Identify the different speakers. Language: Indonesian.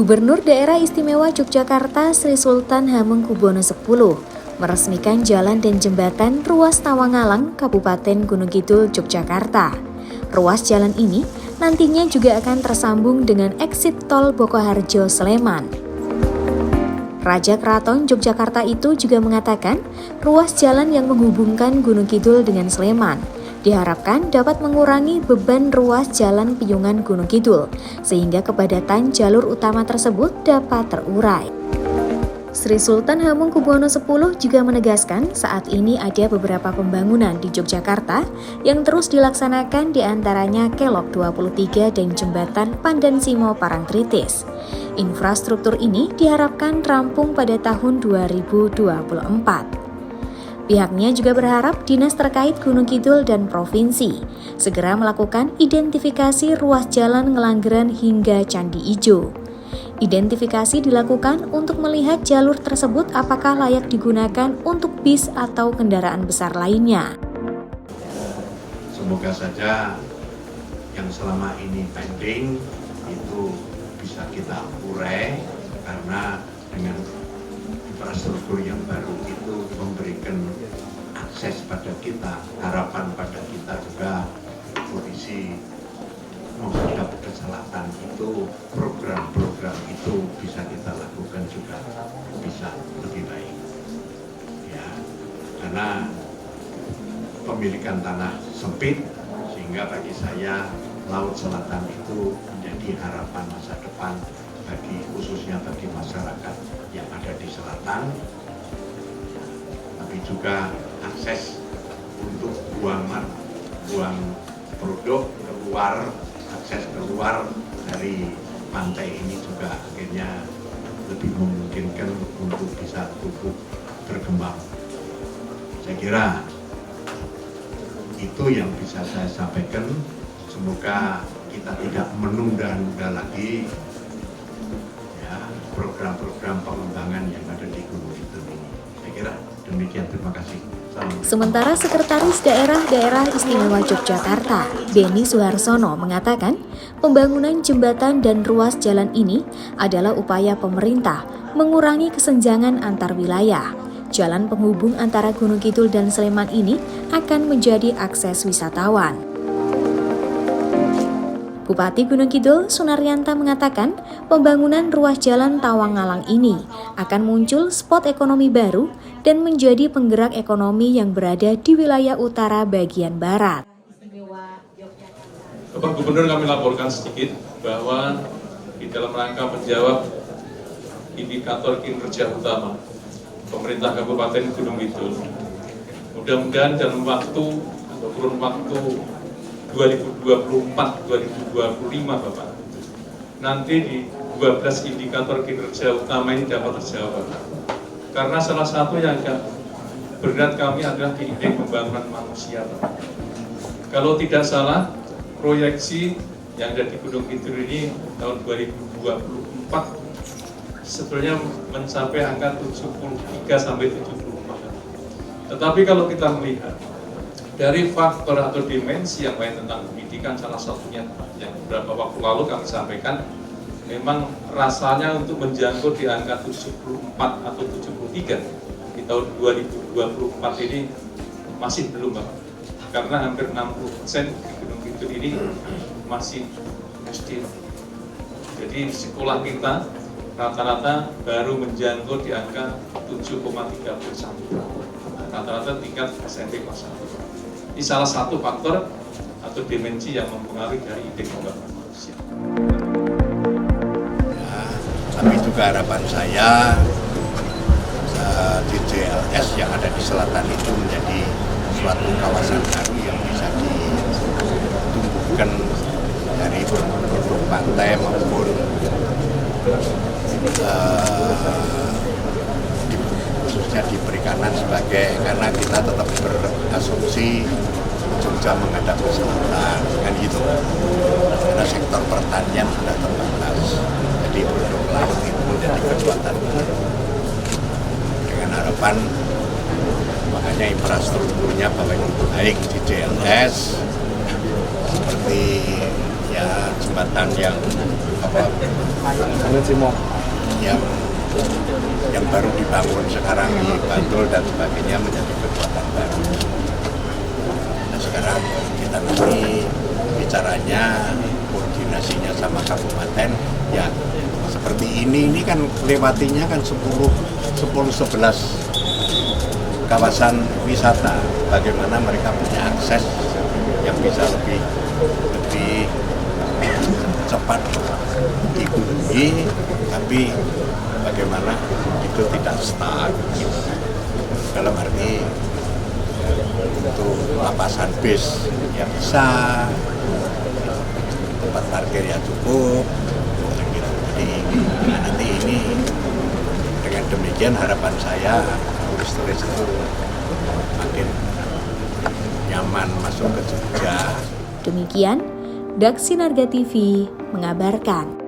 Speaker 1: Gubernur Daerah Istimewa Yogyakarta Sri Sultan Hamengkubuwono X meresmikan jalan dan jembatan ruas Tawangalang, Kabupaten Gunung Kidul, Yogyakarta. Ruas jalan ini nantinya juga akan tersambung dengan eksit tol Bokoharjo, Sleman. Raja Keraton Yogyakarta itu juga mengatakan ruas jalan yang menghubungkan Gunung Kidul dengan Sleman diharapkan dapat mengurangi beban ruas jalan Piyungan Gunung Kidul, sehingga kepadatan jalur utama tersebut dapat terurai. Sri Sultan Hamengkubuwono X juga menegaskan saat ini ada beberapa pembangunan di Yogyakarta yang terus dilaksanakan, diantaranya Kelok 23 dan Jembatan Pandan Simo Parangtritis. Infrastruktur ini diharapkan rampung pada tahun 2024. Pihaknya juga berharap dinas terkait Gunung Kidul dan Provinsi segera melakukan identifikasi ruas jalan Ngelanggeran hingga Candi Ijo. Identifikasi dilakukan untuk melihat jalur tersebut apakah layak digunakan untuk bis atau kendaraan besar lainnya.
Speaker 2: Semoga saja yang selama ini pending itu bisa kita urai, karena dengan infrastruktur yang baru itu memberikan akses pada kita, harapan pada kita juga kondisi menghadap ke selatan itu, program-program itu bisa kita lakukan juga bisa lebih baik. Ya, karena pemilikan tanah sempit, sehingga bagi saya Laut Selatan itu menjadi harapan masa depan bagi khususnya bagi masyarakat yang ada di selatan, tapi juga akses untuk buang produk keluar, akses keluar dari pantai ini juga akhirnya lebih memungkinkan untuk bisa tumbuh berkembang. Saya kira itu yang bisa saya sampaikan. Semoga kita tidak menunda-nunda lagi program-program pengembangan yang ada di Gunung Kidul ini. Saya kira demikian, terima kasih.
Speaker 1: Sementara Sekretaris Daerah Istimewa Yogyakarta, Beni Suharsono, mengatakan pembangunan jembatan dan ruas jalan ini adalah upaya pemerintah mengurangi kesenjangan antar wilayah. Jalan penghubung antara Gunung Kidul dan Sleman ini akan menjadi akses wisatawan. Bupati Gunung Kidul, Sunaryanta, mengatakan pembangunan ruas jalan Tawangalang ini akan muncul spot ekonomi baru dan menjadi penggerak ekonomi yang berada di wilayah utara bagian barat.
Speaker 3: Bapak Gubernur, kami laporkan sedikit bahwa di dalam rangka menjawab indikator kinerja utama pemerintah Kabupaten Gunung Kidul, mudah-mudahan dalam waktu atau kurun waktu 2024-2025 Bapak, nanti di 12 indikator kinerja utama ini dapat terjawab. Karena salah satu yang agak berat kami adalah di indeks pembangunan manusia Bapak. Kalau tidak salah, proyeksi yang ada di Gunung Kidul ini tahun 2024 sebetulnya mencapai angka 73-74. Tetapi kalau kita melihat dari faktor atau dimensi yang lain tentang pendidikan, salah satunya yang beberapa waktu lalu kami sampaikan, memang rasanya untuk menjangkau di angka 74 atau 73 di tahun 2024 ini masih belum Bapak. Karena hampir 60% di Gunung Kidul ini masih muslim. Jadi sekolah kita rata-rata baru menjangkau di angka 7,31. Rata-rata tingkat SMP kelas 1. Ini salah satu faktor atau dimensi yang mempengaruhi dari indeks pembangunan manusia.
Speaker 2: Ya, tapi juga harapan saya DJLS yang ada di selatan itu menjadi suatu kawasan baru yang bisa ditumbuhkan dari produk pantai maupun khususnya di perikanan sebagai, karena kita tetap berasumsi Jogja menghadap ke selatan kan gitu, karena sektor pertanian sudah terbatas, jadi produk laut itu menjadi kekuatan dengan harapan makanya infrastrukturnya baik di JLS seperti ya jembatan yang apa yang baru dibangun sekarang di Bantul dan sebagainya menjadi kekuatan baru. Nah sekarang kita nanti bicaranya koordinasinya sama kabupaten ya seperti ini kan lewatinya kan 11 kawasan wisata, bagaimana mereka punya akses yang bisa lebih cepat dikunjungi, tapi bagaimana itu tidak stuck gitu. Dalam arti untuk lapasan bis yang bisa, tempat parkir yang cukup gitu. Jadi nanti ini dengan demikian harapan saya turis-turis itu makin nyaman masuk ke Jogja.
Speaker 1: Demikian, Dak Sinarga TV mengabarkan.